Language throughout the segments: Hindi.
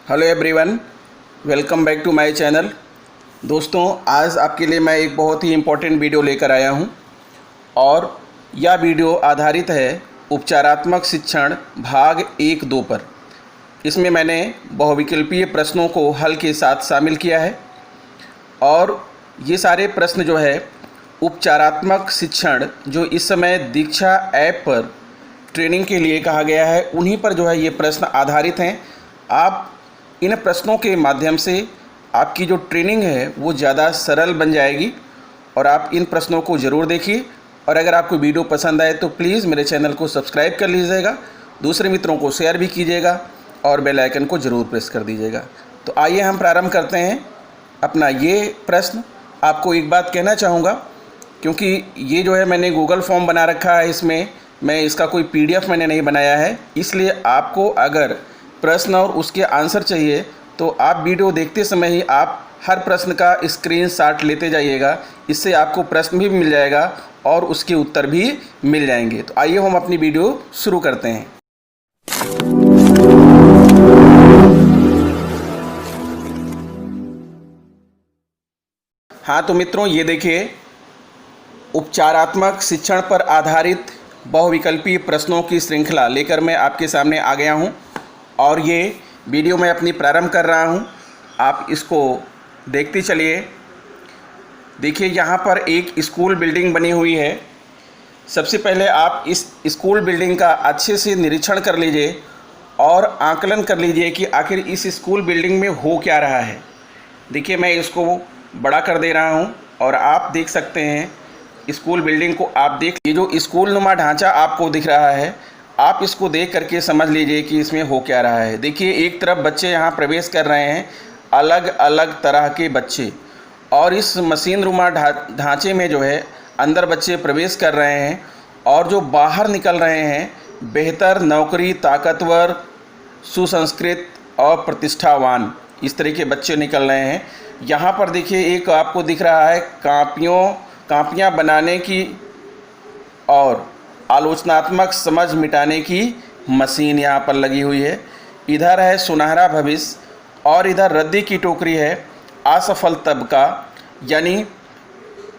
Hello everyone, welcome back to my channel. दोस्तों, आज आपके लिए मैं एक बहुत ही इम्पोर्टेंट वीडियो लेकर आया हूं और यह वीडियो आधारित है उपचारात्मक शिक्षण भाग 1-2 पर। इसमें मैंने बहुविकल्पीय प्रश्नों को हल के साथ शामिल किया है और ये सारे प्रश्न जो है उपचारात्मक शिक्षण जो इस समय दीक्षा ऐप पर ट्रेनिंग के लिए कहा गया है, उन्हीं पर जो है ये प्रश्न आधारित हैं। आप इन प्रश्नों के माध्यम से आपकी जो ट्रेनिंग है वो ज़्यादा सरल बन जाएगी और आप इन प्रश्नों को ज़रूर देखिए। और अगर आपको वीडियो पसंद आए तो प्लीज़ मेरे चैनल को सब्सक्राइब कर लीजिएगा, दूसरे मित्रों को शेयर भी कीजिएगा और बेल आइकन को ज़रूर प्रेस कर दीजिएगा। तो आइए हम प्रारंभ करते हैं अपना ये प्रश्न। आपको एक बात कहना चाहूँगा, क्योंकि ये जो है मैंने गूगल फॉर्म बना रखा है, इसमें मैं इसका कोई PDF मैंने नहीं बनाया है, इसलिए आपको अगर प्रश्न और उसके आंसर चाहिए तो आप वीडियो देखते समय ही आप हर प्रश्न का स्क्रीनशॉट लेते जाइएगा। इससे आपको प्रश्न भी मिल जाएगा और उसके उत्तर भी मिल जाएंगे। तो आइए हम अपनी वीडियो शुरू करते हैं। हाँ तो मित्रों, ये देखिए, उपचारात्मक शिक्षण पर आधारित बहुविकल्पीय प्रश्नों की श्रृंखला लेकर मैं आपके सामने आ गया हूँ और ये वीडियो मैं अपनी प्रारंभ कर रहा हूँ। आप इसको देखते चलिए। देखिए, यहाँ पर एक स्कूल बिल्डिंग बनी हुई है। सबसे पहले आप इस स्कूल बिल्डिंग का अच्छे से निरीक्षण कर लीजिए और आकलन कर लीजिए कि आखिर इस स्कूल बिल्डिंग में हो क्या रहा है। देखिए, मैं इसको बड़ा कर दे रहा हूँ और आप देख सकते हैं स्कूल बिल्डिंग को। आप देख, ये जो स्कूल नुमा ढांचा आपको दिख रहा है, आप इसको देख करके समझ लीजिए कि इसमें हो क्या रहा है। देखिए, एक तरफ बच्चे यहाँ प्रवेश कर रहे हैं, अलग अलग तरह के बच्चे, और इस मशीन नुमा ढांचे में जो है अंदर बच्चे प्रवेश कर रहे हैं और जो बाहर निकल रहे हैं बेहतर नौकरी, ताकतवर, सुसंस्कृत और प्रतिष्ठावान, इस तरह के बच्चे निकल रहे हैं। यहाँ पर देखिए, एक आपको दिख रहा है कापियाँ बनाने की और आलोचनात्मक समझ मिटाने की मशीन यहाँ पर लगी हुई है। इधर है सुनहरा भविष्य और इधर रद्दी की टोकरी है असफल तबका, यानी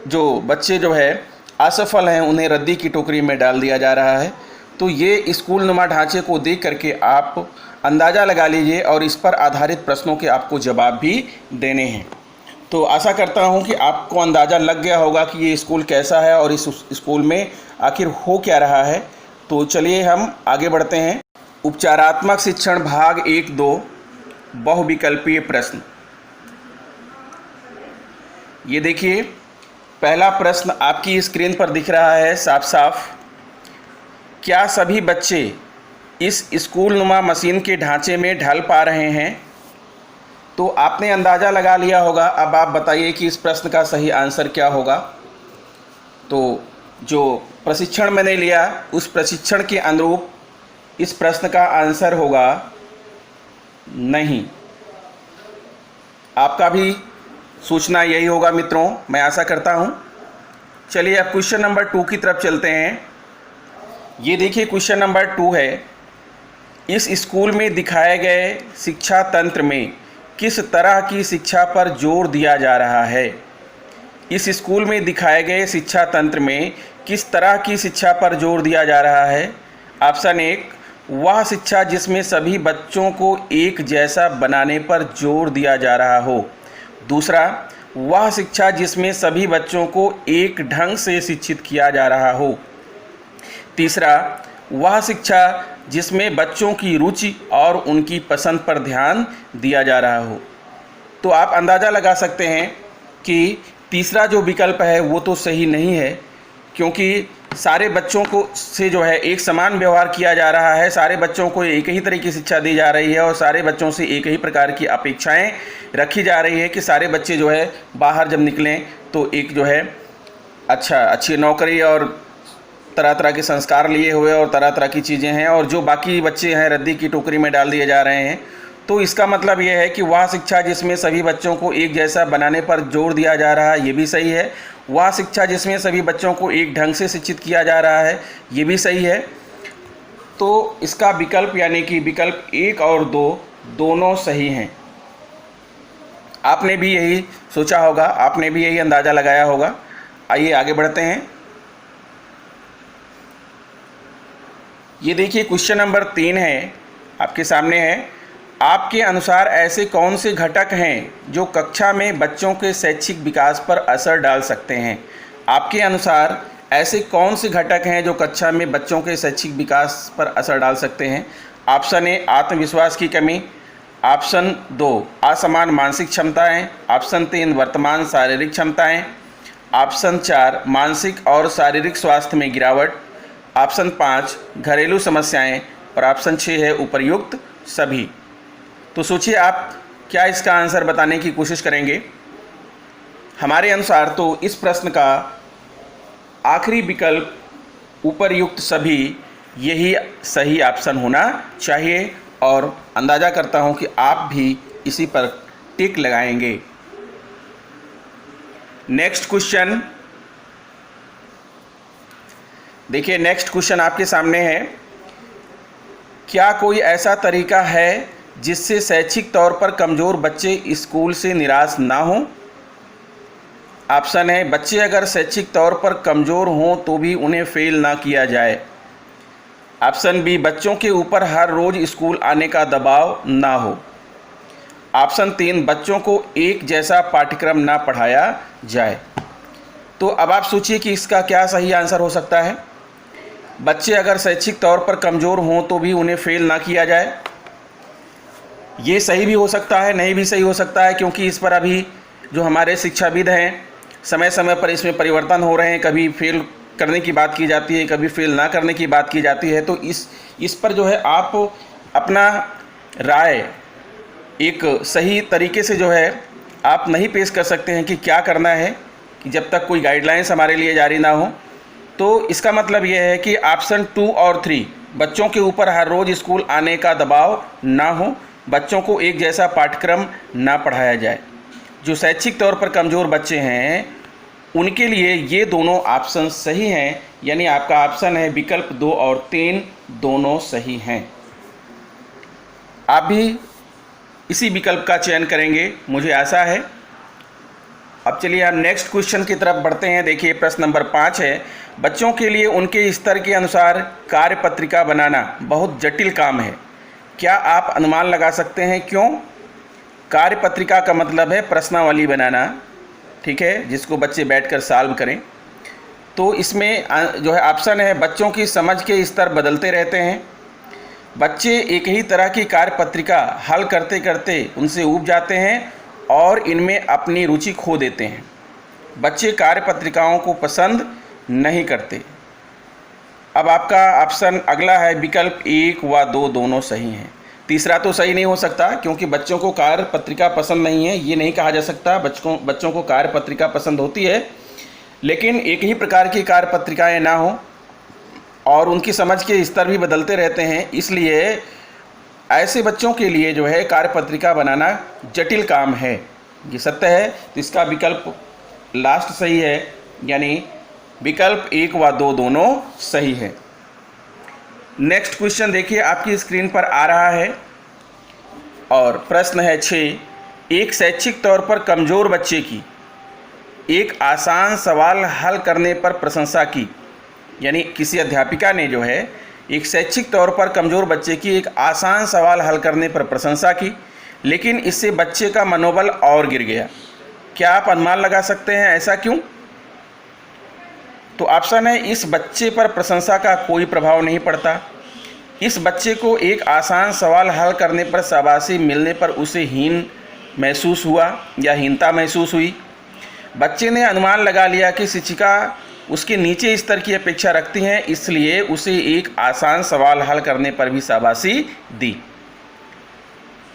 जो बच्चे जो है असफल हैं उन्हें रद्दी की टोकरी में डाल दिया जा रहा है। तो ये स्कूल नुमा ढांचे को देख करके आप अंदाज़ा लगा लीजिए और इस पर आधारित प्रश्नों के आपको जवाब भी देने हैं। तो आशा करता हूं कि आपको अंदाज़ा लग गया होगा कि ये स्कूल कैसा है और इस स्कूल में आखिर हो क्या रहा है। तो चलिए हम आगे बढ़ते हैं। उपचारात्मक शिक्षण भाग 1-2 बहुविकल्पीय प्रश्न। ये देखिए, पहला प्रश्न आपकी स्क्रीन पर दिख रहा है साफ साफ। क्या सभी बच्चे इस स्कूल नुमा मशीन के ढांचे में ढल पा रहे हैं? तो आपने अंदाज़ा लगा लिया होगा। अब आप बताइए कि इस प्रश्न का सही आंसर क्या होगा। तो जो प्रशिक्षण मैंने लिया उस प्रशिक्षण के अनुरूप इस प्रश्न का आंसर होगा नहीं। आपका भी सूचना यही होगा मित्रों, मैं आशा करता हूँ। चलिए अब क्वेश्चन नंबर 2 की तरफ चलते हैं। ये देखिए, क्वेश्चन नंबर 2 है, इस स्कूल में दिखाए गए शिक्षा तंत्र में किस तरह की शिक्षा पर जोर दिया जा रहा है? इस स्कूल में दिखाए गए शिक्षा तंत्र में किस तरह की शिक्षा पर जोर दिया जा रहा है? ऑप्शन 1, वह शिक्षा जिसमें सभी बच्चों को एक जैसा बनाने पर जोर दिया जा रहा हो। दूसरा, वह शिक्षा जिसमें सभी बच्चों को एक ढंग से शिक्षित किया जा रहा हो। तीसरा, वह शिक्षा जिसमें बच्चों की रुचि और उनकी पसंद पर ध्यान दिया जा रहा हो। तो आप अंदाज़ा लगा सकते हैं कि तीसरा जो विकल्प है वो तो सही नहीं है, क्योंकि सारे बच्चों को से जो है एक समान व्यवहार किया जा रहा है, सारे बच्चों को एक ही तरह की शिक्षा दी जा रही है और सारे बच्चों से एक ही प्रकार की अपेक्षाएं रखी जा रही है कि सारे बच्चे जो है बाहर जब निकलें तो एक जो है अच्छी नौकरी और तरह तरह के संस्कार लिए हुए और तरह तरह की चीज़ें हैं, और जो बाकी बच्चे हैं रद्दी की टोकरी में डाल दिए जा रहे हैं। तो इसका मतलब ये है कि वह शिक्षा जिसमें सभी बच्चों को एक जैसा बनाने पर जोर दिया जा रहा है, ये भी सही है। वह शिक्षा जिसमें सभी बच्चों को एक ढंग से शिक्षित किया जा रहा है, ये भी सही है। तो इसका विकल्प यानी कि विकल्प 1 और 2 दोनों सही हैं। आपने भी यही सोचा होगा, आपने भी यही अंदाज़ा लगाया होगा। आइए आगे बढ़ते हैं। ये देखिए क्वेश्चन नंबर 3 है, आपके सामने है। आपके अनुसार ऐसे कौन से घटक हैं जो कक्षा में बच्चों के शैक्षिक विकास पर असर डाल सकते हैं? आपके अनुसार ऐसे कौन से घटक हैं जो कक्षा में बच्चों के शैक्षिक विकास पर असर डाल सकते हैं? ऑप्शन ए आत्मविश्वास की कमी, ऑप्शन 2 असमान मानसिक क्षमताएं, ऑप्शन 3 वर्तमान शारीरिक क्षमताएं, ऑप्शन 4 मानसिक और शारीरिक स्वास्थ्य में गिरावट, ऑप्शन 5 घरेलू समस्याएं और ऑप्शन 6 है उपर्युक्त सभी। तो सोचिए आप क्या इसका आंसर बताने की कोशिश करेंगे। हमारे अनुसार तो इस प्रश्न का आखिरी विकल्प उपर्युक्त सभी यही सही ऑप्शन होना चाहिए और अंदाज़ा करता हूं कि आप भी इसी पर टिक लगाएंगे। नेक्स्ट क्वेश्चन देखिए, नेक्स्ट क्वेश्चन आपके सामने है। क्या कोई ऐसा तरीका है जिससे शैक्षिक तौर पर कमज़ोर बच्चे स्कूल से निराश ना हों? ऑप्शन है बच्चे अगर शैक्षिक तौर पर कमज़ोर हों तो भी उन्हें फेल ना किया जाए। ऑप्शन बी बच्चों के ऊपर हर रोज़ स्कूल आने का दबाव ना हो। ऑप्शन 3 बच्चों को एक जैसा पाठ्यक्रम ना पढ़ाया जाए। तो अब आप सोचिए कि इसका क्या सही आंसर हो सकता है। बच्चे अगर शैक्षिक तौर पर कमज़ोर हों तो भी उन्हें फेल ना किया जाए, ये सही भी हो सकता है, नहीं भी सही हो सकता है, क्योंकि इस पर अभी जो हमारे शिक्षाविद हैं समय समय पर इसमें परिवर्तन हो रहे हैं। कभी फेल करने की बात की जाती है, कभी फेल ना करने की बात की जाती है। तो इस पर जो है आप अपना राय एक सही तरीके से जो है आप नहीं पेश कर सकते हैं कि क्या करना है, कि जब तक कोई गाइडलाइंस हमारे लिए जारी ना हो। तो इसका मतलब यह है कि ऑप्शन 2 और 3 बच्चों के ऊपर हर रोज़ स्कूल आने का दबाव ना हो, बच्चों को एक जैसा पाठ्यक्रम ना पढ़ाया जाए, जो शैक्षिक तौर पर कमज़ोर बच्चे हैं उनके लिए ये दोनों ऑप्शन सही हैं। यानी आपका ऑप्शन है विकल्प 2 और 3 दोनों सही हैं। आप भी इसी विकल्प का चयन करेंगे, मुझे आशा है। अब चलिए हम नेक्स्ट क्वेश्चन की तरफ बढ़ते हैं। देखिए प्रश्न नंबर 5 है। बच्चों के लिए उनके स्तर के अनुसार कार्यपत्रिका बनाना बहुत जटिल काम है। क्या आप अनुमान लगा सकते हैं क्यों? कार्यपत्रिका का मतलब है प्रश्नावली बनाना, ठीक है, जिसको बच्चे बैठकर सॉल्व करें। तो इसमें जो है ऑप्शन है बच्चों की समझ के स्तर बदलते रहते हैं। बच्चे एक ही तरह की कार्यपत्रिका हल करते करते उनसे ऊब जाते हैं और इनमें अपनी रुचि खो देते हैं। बच्चे कार्यपत्रिकाओं को पसंद नहीं करते। अब आपका ऑप्शन अगला है विकल्प 1 व 2 दोनों सही हैं। तीसरा तो सही नहीं हो सकता, क्योंकि बच्चों को कार्यपत्रिका पसंद नहीं है, ये नहीं कहा जा सकता। बच्चों को कार्यपत्रिका पसंद होती है, लेकिन एक ही प्रकार की कार्यपत्रिकाएं ना हो और उनकी समझ के स्तर भी बदलते रहते हैं। इसलिए ऐसे बच्चों के लिए जो है कार्यपत्रिका बनाना जटिल काम है, ये सत्य है। तो इसका विकल्प लास्ट सही है, यानी विकल्प 1 व 2 दोनों सही है। नेक्स्ट क्वेश्चन देखिए आपकी स्क्रीन पर आ रहा है और प्रश्न है 6। एक शैक्षिक तौर पर कमज़ोर बच्चे की एक आसान सवाल हल करने पर प्रशंसा की। यानी किसी अध्यापिका ने जो है एक शैक्षिक तौर पर कमज़ोर बच्चे की एक आसान सवाल हल करने पर प्रशंसा की, लेकिन इससे बच्चे का मनोबल और गिर गया। क्या आप अनुमान लगा सकते हैं ऐसा क्यों? तो ऑप्शन है इस बच्चे पर प्रशंसा का कोई प्रभाव नहीं पड़ता। इस बच्चे को एक आसान सवाल हल करने पर शाबाशी मिलने पर उसे हीन महसूस हुआ या हीनता महसूस हुई। बच्चे ने अनुमान लगा लिया कि शिक्षिका उसके नीचे स्तर की अपेक्षा रखती हैं, इसलिए उसे एक आसान सवाल हल करने पर भी शाबाशी दी।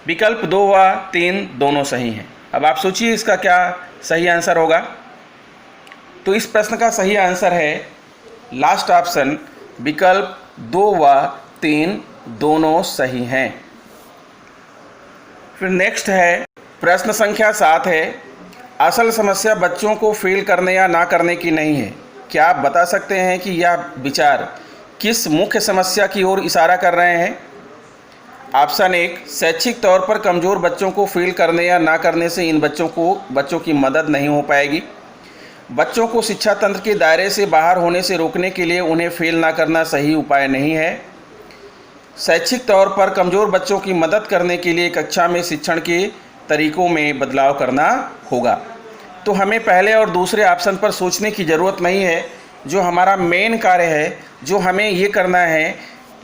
विकल्प 2 व 3 दोनों सही हैं। अब आप सोचिए इसका क्या सही आंसर होगा। तो इस प्रश्न का सही आंसर है लास्ट ऑप्शन, विकल्प 2 व 3 दोनों सही हैं। फिर नेक्स्ट है प्रश्न संख्या 7 है। असल समस्या बच्चों को फेल करने या ना करने की नहीं है। क्या आप बता सकते हैं कि यह विचार किस मुख्य समस्या की ओर इशारा कर रहे हैं? ऑप्शन 1, शैक्षिक तौर पर कमज़ोर बच्चों को फेल करने या ना करने से इन बच्चों की मदद नहीं हो पाएगी। बच्चों को शिक्षा तंत्र के दायरे से बाहर होने से रोकने के लिए उन्हें फेल ना करना सही उपाय नहीं है। शैक्षिक तौर पर कमज़ोर बच्चों की मदद करने के लिए कक्षा में शिक्षण के तरीकों में बदलाव करना होगा। तो हमें पहले और दूसरे ऑप्शन पर सोचने की ज़रूरत नहीं है। जो हमारा मेन कार्य है, जो हमें ये करना है,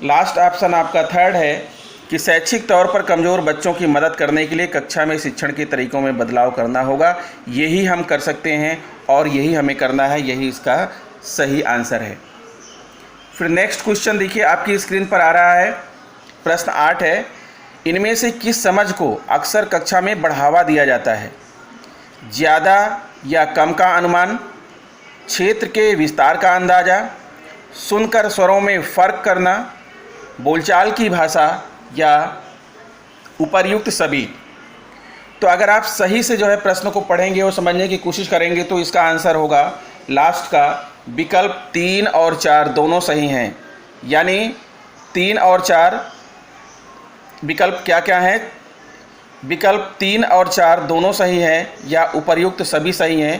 लास्ट ऑप्शन आपका थर्ड है कि शैक्षिक तौर पर कमज़ोर बच्चों की मदद करने के लिए कक्षा में शिक्षण के तरीकों में बदलाव करना होगा। यही हम कर सकते हैं और यही हमें करना है, यही इसका सही आंसर है। फिर नेक्स्ट क्वेश्चन देखिए, आपकी स्क्रीन पर आ रहा है। प्रश्न 8 है, इनमें से किस समझ को अक्सर कक्षा में बढ़ावा दिया जाता है? ज़्यादा या कम का अनुमान, क्षेत्र के विस्तार का अंदाज़ा, सुनकर स्वरों में फ़र्क करना, बोलचाल की भाषा या उपर्युक्त सभी। तो अगर आप सही से जो है प्रश्न को पढ़ेंगे और समझने की कोशिश करेंगे तो इसका आंसर होगा लास्ट का विकल्प 3 और 4 दोनों सही हैं। यानी 3 और 4 विकल्प क्या क्या हैं? विकल्प 3 और 4 दोनों सही हैं या उपर्युक्त सभी सही हैं।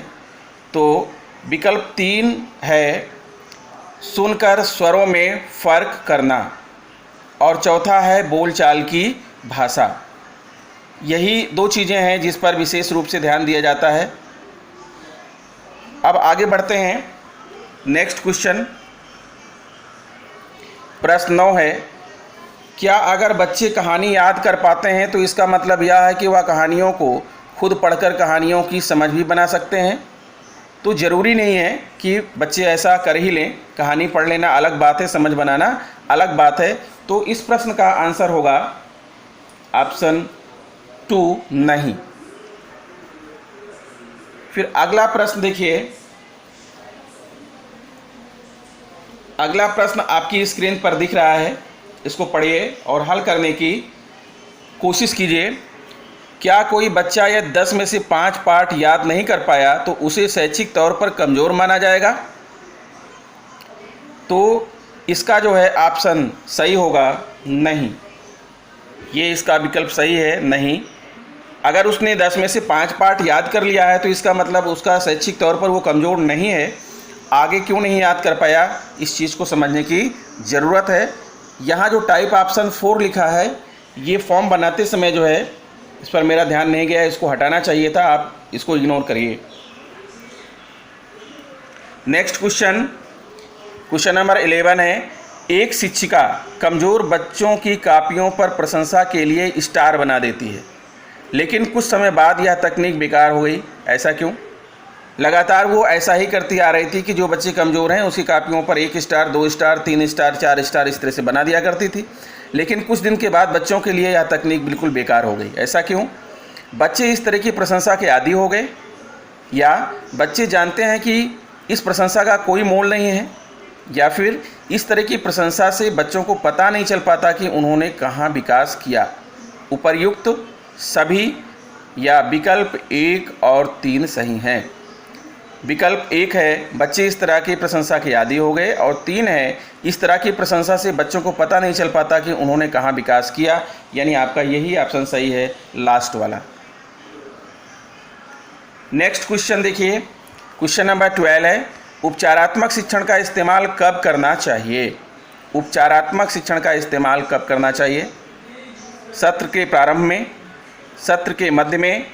तो विकल्प 3 है सुनकर स्वरों में फ़र्क करना और चौथा है बोलचाल की भाषा। यही दो चीज़ें हैं जिस पर विशेष रूप से ध्यान दिया जाता है। अब आगे बढ़ते हैं। नेक्स्ट क्वेश्चन, प्रश्न 9 है, क्या अगर बच्चे कहानी याद कर पाते हैं तो इसका मतलब यह है कि वह कहानियों को खुद पढ़कर कहानियों की समझ भी बना सकते हैं? तो ज़रूरी नहीं है कि बच्चे ऐसा कर ही लें। कहानी पढ़ लेना अलग बात है, समझ बनाना अलग बात है। तो इस प्रश्न का आंसर होगा ऑप्शन 2 नहीं। फिर अगला प्रश्न देखिए, अगला प्रश्न आपकी स्क्रीन पर दिख रहा है, इसको पढ़िए और हल करने की कोशिश कीजिए। क्या कोई बच्चा यह 10 में से 5 पाठ याद नहीं कर पाया तो उसे शैक्षिक तौर पर कमज़ोर माना जाएगा? तो इसका जो है ऑप्शन सही होगा नहीं। ये इसका विकल्प सही है नहीं। अगर उसने 10 में से 5 पाठ याद कर लिया है तो इसका मतलब उसका शैक्षिक तौर पर वो कमज़ोर नहीं है। आगे क्यों नहीं याद कर पाया, इस चीज़ को समझने की ज़रूरत है। यहाँ जो टाइप ऑप्शन 4 लिखा है, ये फॉर्म बनाते समय जो है इस पर मेरा ध्यान नहीं गया, इसको हटाना चाहिए था। आप इसको इग्नोर करिए। नेक्स्ट क्वेश्चन, क्वेश्चन नंबर 11 है, एक शिक्षिका कमज़ोर बच्चों की कापियों पर प्रशंसा के लिए स्टार बना देती है, लेकिन कुछ समय बाद यह तकनीक बेकार हो गई। ऐसा क्यों? लगातार वो ऐसा ही करती आ रही थी कि जो बच्चे कमज़ोर हैं उसकी कापियों पर 1 स्टार, 2 स्टार, 3 स्टार, 4 स्टार इस तरह से बना दिया करती थी। लेकिन कुछ दिन के बाद बच्चों के लिए यह तकनीक बिल्कुल बेकार हो गई। ऐसा क्यों? बच्चे इस तरह की प्रशंसा के आदी हो गए, या बच्चे जानते हैं कि इस प्रशंसा का कोई मोल नहीं है, या फिर इस तरह की प्रशंसा से बच्चों को पता नहीं चल पाता कि उन्होंने कहाँ विकास किया। उपर्युक्त सभी या विकल्प 1 और 3 सही हैं। विकल्प 1 है बच्चे इस तरह की प्रशंसा के आदी हो गए, और 3 है इस तरह की प्रशंसा से बच्चों को पता नहीं चल पाता कि उन्होंने कहाँ विकास किया। यानी आपका यही ऑप्शन सही है, लास्ट वाला। नेक्स्ट क्वेश्चन देखिए, क्वेश्चन नंबर 12 है, उपचारात्मक शिक्षण का इस्तेमाल कब करना चाहिए? उपचारात्मक शिक्षण का इस्तेमाल कब करना चाहिए? सत्र के प्रारंभ में, सत्र के मध्य में,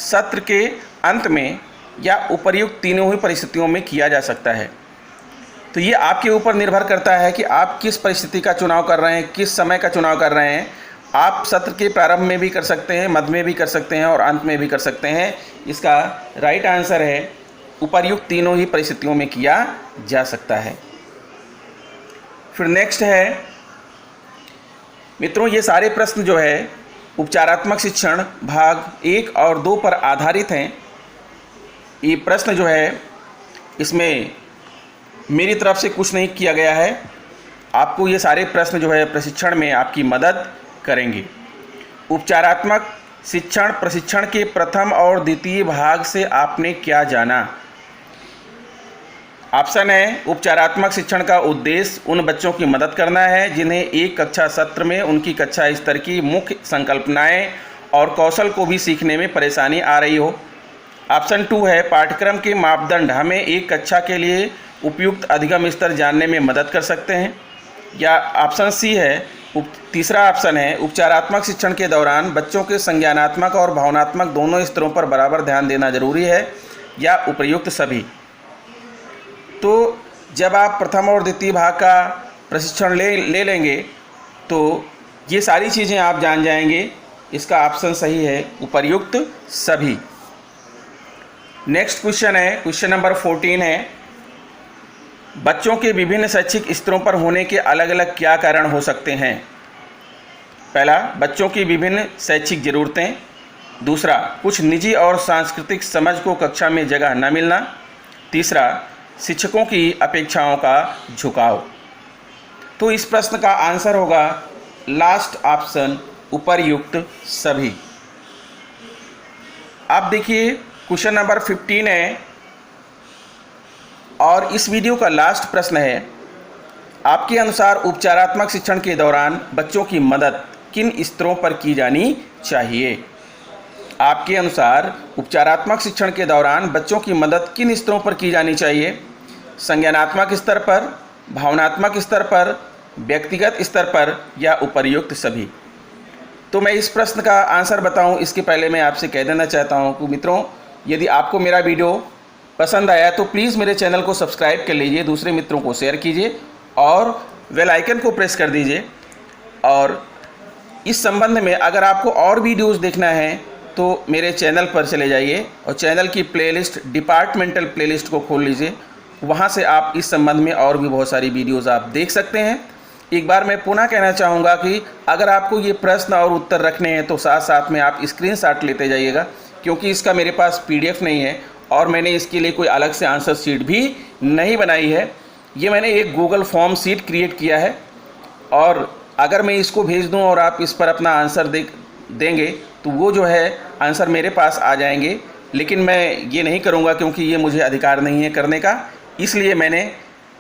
सत्र के अंत में, या उपर्युक्त तीनों ही परिस्थितियों में किया जा सकता है। तो ये आपके ऊपर निर्भर करता है कि आप किस परिस्थिति का चुनाव कर रहे हैं, किस समय का चुनाव कर रहे हैं। आप सत्र के प्रारंभ में भी कर सकते हैं, मध्य में भी कर सकते हैं और अंत में भी कर सकते हैं। इसका राइट आंसर है उपर्युक्त तीनों ही परिस्थितियों में किया जा सकता है। फिर नेक्स्ट है मित्रों, ये सारे प्रश्न जो है उपचारात्मक शिक्षण भाग 1 और 2 पर आधारित हैं। ये प्रश्न जो है इसमें मेरी तरफ से कुछ नहीं किया गया है। आपको ये सारे प्रश्न जो है प्रशिक्षण में आपकी मदद करेंगे। उपचारात्मक शिक्षण प्रशिक्षण के प्रथम और द्वितीय भाग से आपने क्या जाना? ऑप्शन है उपचारात्मक शिक्षण का उद्देश्य उन बच्चों की मदद करना है जिन्हें एक कक्षा सत्र में उनकी कक्षा स्तर की मुख्य संकल्पनाएं और कौशल को भी सीखने में परेशानी आ रही हो। ऑप्शन 2 है पाठ्यक्रम के मापदंड हमें एक कक्षा के लिए उपयुक्त अधिगम स्तर जानने में मदद कर सकते हैं। या ऑप्शन सी है तीसरा ऑप्शन है उपचारात्मक शिक्षण के दौरान बच्चों के संज्ञानात्मक और भावनात्मक दोनों स्तरों पर बराबर ध्यान देना जरूरी है। या उपर्युक्त सभी। तो जब आप प्रथम और द्वितीय भाग का प्रशिक्षण ले लेंगे तो ये सारी चीज़ें आप जान जाएंगे। इसका ऑप्शन सही है उपर्युक्त सभी। नेक्स्ट क्वेश्चन है, क्वेश्चन नंबर 14 है, बच्चों के विभिन्न शैक्षिक स्तरों पर होने के अलग अलग क्या कारण हो सकते हैं। पहला, बच्चों की विभिन्न शैक्षिक ज़रूरतें। दूसरा, कुछ निजी और सांस्कृतिक समझ को कक्षा में जगह न मिलना। तीसरा, शिक्षकों की अपेक्षाओं का झुकाव। तो इस प्रश्न का आंसर होगा लास्ट ऑप्शन उपर्युक्त सभी। अब देखिए क्वेश्चन नंबर 15 है और इस वीडियो का लास्ट प्रश्न है, आपके अनुसार उपचारात्मक शिक्षण के दौरान बच्चों की मदद किन स्तरों पर की जानी चाहिए। आपके अनुसार उपचारात्मक शिक्षण के दौरान बच्चों की मदद किन स्तरों पर की जानी चाहिए। संज्ञानात्मक स्तर पर, भावनात्मक स्तर पर, व्यक्तिगत स्तर पर या उपर्युक्त सभी। तो मैं इस प्रश्न का आंसर बताऊं इसके पहले मैं आपसे कह देना चाहता हूं कि मित्रों, यदि आपको मेरा वीडियो पसंद आया तो प्लीज़ मेरे चैनल को सब्सक्राइब कर लीजिए, दूसरे मित्रों को शेयर कीजिए और बेल आइकन को प्रेस कर दीजिए। और इस संबंध में अगर आपको और वीडियोस देखना है तो मेरे चैनल पर चले जाइए और चैनल की प्लेलिस्ट डिपार्टमेंटल प्लेलिस्ट को खोल लीजिए। वहाँ से आप इस संबंध में और भी बहुत सारी वीडियोस आप देख सकते हैं। एक बार मैं पुनः कहना चाहूँगा कि अगर आपको ये प्रश्न और उत्तर रखने हैं तो साथ साथ में आप स्क्रीनशॉट लेते जाइएगा, क्योंकि इसका मेरे पास PDF नहीं है और मैंने इसके लिए कोई अलग से आंसर शीट भी नहीं बनाई है। ये मैंने एक गूगल फॉर्म शीट क्रिएट किया है और अगर मैं इसको भेज दूं और आप इस पर अपना आंसर देंगे तो वो जो है आंसर मेरे पास आ जाएंगे। लेकिन मैं ये नहीं करूँगा क्योंकि ये मुझे अधिकार नहीं है करने का, इसलिए मैंने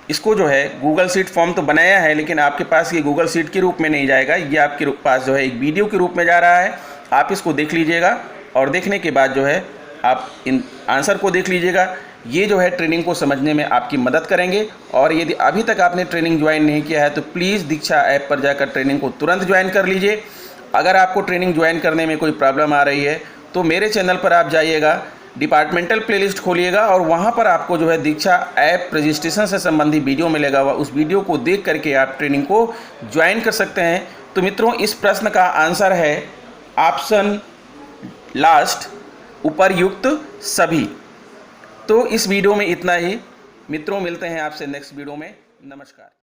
इसको जो है गूगल शीट फॉर्म तो बनाया है लेकिन आपके पास ये गूगल शीट के रूप में नहीं जाएगा, ये आपके पास जो है एक वीडियो के रूप में जा रहा है। आप इसको देख लीजिएगा और देखने के बाद जो है आप इन आंसर को देख लीजिएगा। ये जो है ट्रेनिंग को समझने में आपकी मदद करेंगे। और यदि अभी तक आपने ट्रेनिंग ज्वाइन नहीं किया है तो प्लीज़ दीक्षा ऐप पर जाकर ट्रेनिंग को तुरंत ज्वाइन कर लीजिए। अगर आपको ट्रेनिंग ज्वाइन करने में कोई प्रॉब्लम आ रही है तो मेरे चैनल पर आप जाइएगा, डिपार्टमेंटल प्लेलिस्ट खोलिएगा और वहाँ पर आपको जो है दीक्षा ऐप रजिस्ट्रेशन से संबंधित वीडियो मिलेगा। उस वीडियो को देख करके आप ट्रेनिंग को ज्वाइन कर सकते हैं। तो मित्रों, इस प्रश्न का आंसर है ऑप्शन लास्ट उपर्युक्त सभी। तो इस वीडियो में इतना ही मित्रों, मिलते हैं आपसे नेक्स्ट वीडियो में। नमस्कार।